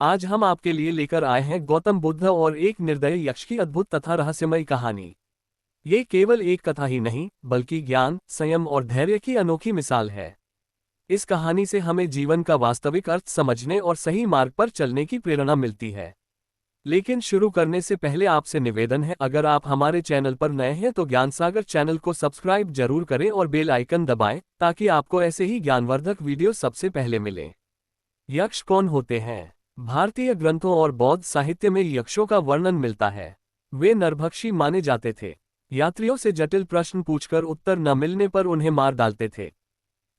आज हम आपके लिए लेकर आए हैं गौतम बुद्ध और एक निर्दयी यक्ष की अद्भुत तथा रहस्यमयी कहानी। ये केवल एक कथा ही नहीं, बल्कि ज्ञान, संयम और धैर्य की अनोखी मिसाल है। इस कहानी से हमें जीवन का वास्तविक अर्थ समझने और सही मार्ग पर चलने की प्रेरणा मिलती है। लेकिन शुरू करने से पहले आपसे निवेदन है, अगर आप हमारे चैनल पर नए हैं तो ज्ञान सागर चैनल को सब्सक्राइब जरूर करें और बेल आइकन दबाएं, ताकि आपको ऐसे ही ज्ञानवर्धक वीडियो सबसे पहले मिले। यक्ष कौन होते हैं? भारतीय ग्रंथों और बौद्ध साहित्य में यक्षों का वर्णन मिलता है। वे नरभक्षी माने जाते थे। यात्रियों से जटिल प्रश्न पूछकर उत्तर न मिलने पर उन्हें मार डालते थे।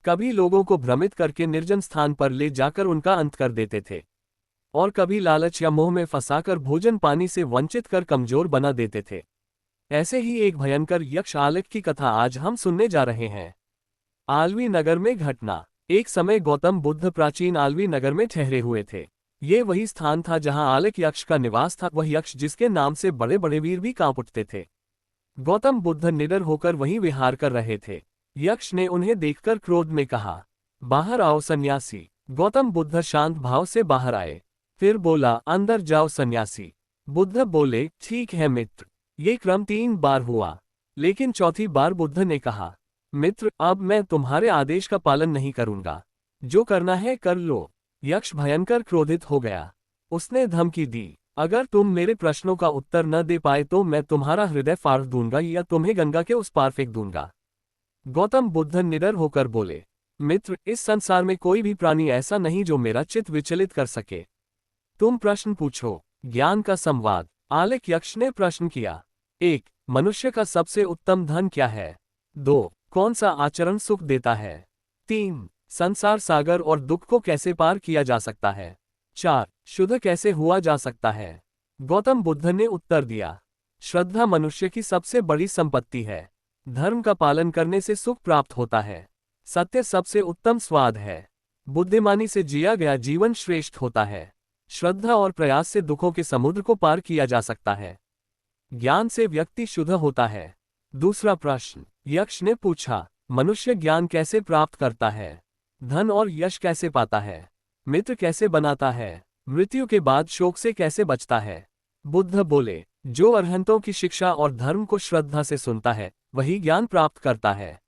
कभी लोगों को भ्रमित करके निर्जन स्थान पर ले जाकर उनका अंत कर देते थे, और कभी लालच या मोह में फंसाकर भोजन पानी से वंचित कर कमजोर बना देते थे। ऐसे ही एक भयंकर यक्ष आलेख की कथा आज हम सुनने जा रहे हैं। आलवी नगर में घटना। एक समय गौतम बुद्ध प्राचीन आलवी नगर में ठहरे हुए थे। ये वही स्थान था जहां आलेख यक्ष का निवास था, वह यक्ष जिसके नाम से बड़े बड़े वीर भी कांप उठते थे। गौतम बुद्ध निडर होकर वहीं विहार कर रहे थे। यक्ष ने उन्हें देखकर क्रोध में कहा, बाहर आओ सन्यासी। गौतम बुद्ध शांत भाव से बाहर आए। फिर बोला, अंदर जाओ सन्यासी। बुद्ध बोले, ठीक है मित्र। ये क्रम 3 बार हुआ, लेकिन चौथी बार बुद्ध ने कहा, मित्र, अब मैं तुम्हारे आदेश का पालन नहीं करूंगा। जो करना है कर लो। यक्ष भयंकर क्रोधित हो गया। उसने धमकी दी, अगर तुम मेरे प्रश्नों का उत्तर न दे पाए तो मैं तुम्हारा हृदय फाड़ दूंगा या तुम्हें गंगा के उस पार फेंक दूंगा। गौतम बुद्ध निडर होकर बोले, मित्र, इस संसार में कोई भी प्राणी ऐसा नहीं जो मेरा चित्त विचलित कर सके। तुम प्रश्न पूछो। ज्ञान का संवाद। आलेख यक्ष ने प्रश्न किया। 1. मनुष्य का सबसे उत्तम धन क्या है? 2. कौन सा आचरण सुख देता है? 3. संसार सागर और दुख को कैसे पार किया जा सकता है? 4. शुद्ध कैसे हुआ जा सकता है? गौतम बुद्ध ने उत्तर दिया, श्रद्धा मनुष्य की सबसे बड़ी संपत्ति है। धर्म का पालन करने से सुख प्राप्त होता है। सत्य सबसे उत्तम स्वाद है। बुद्धिमानी से जिया गया जीवन श्रेष्ठ होता है। श्रद्धा और प्रयास से दुखों के समुद्र को पार किया जा सकता है। ज्ञान से व्यक्ति शुद्ध होता है। दूसरा प्रश्न। यक्ष ने पूछा, मनुष्य ज्ञान कैसे प्राप्त करता है? धन और यश कैसे पाता है? मित्र कैसे बनाता है? मृत्यु के बाद शोक से कैसे बचता है? बुद्ध बोले, जो अरहंतों की शिक्षा और धर्म को श्रद्धा से सुनता है, वही ज्ञान प्राप्त करता है।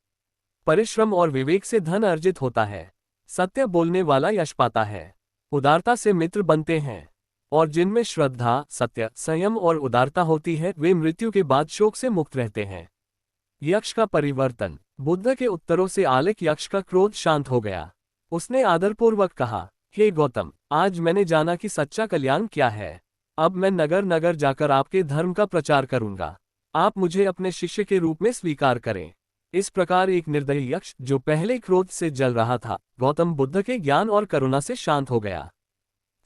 परिश्रम और विवेक से धन अर्जित होता है। सत्य बोलने वाला यश पाता है। उदारता से मित्र बनते हैं, और जिनमें श्रद्धा, सत्य, संयम और उदारता होती है, वे मृत्यु के बाद शोक से मुक्त रहते हैं। यक्ष का परिवर्तन। बुद्ध के उत्तरों से आलेख यक्ष का क्रोध शांत हो गया। उसने आदरपूर्वक कहा, हे गौतम, आज मैंने जाना कि सच्चा कल्याण क्या है। अब मैं नगर नगर जाकर आपके धर्म का प्रचार करूंगा। आप मुझे अपने शिष्य के रूप में स्वीकार करें। इस प्रकार एक निर्दयी यक्ष, जो पहले क्रोध से जल रहा था, गौतम बुद्ध के ज्ञान और करुणा से शांत हो गया।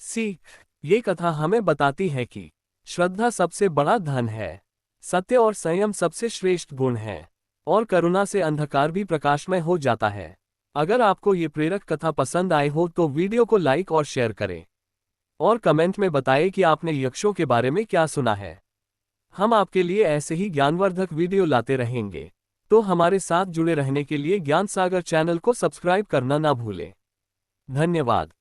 सीख। ये कथा हमें बताती है कि श्रद्धा सबसे बड़ा धन है, सत्य और संयम सबसे श्रेष्ठ गुण है, और करुणा से अंधकार भी प्रकाशमय हो जाता है। अगर आपको ये प्रेरक कथा पसंद आए हो तो वीडियो को लाइक और शेयर करें, और कमेंट में बताएं कि आपने यक्षों के बारे में क्या सुना है। हम आपके लिए ऐसे ही ज्ञानवर्धक वीडियो लाते रहेंगे, तो हमारे साथ जुड़े रहने के लिए ज्ञान सागर चैनल को सब्सक्राइब करना ना भूलें। धन्यवाद।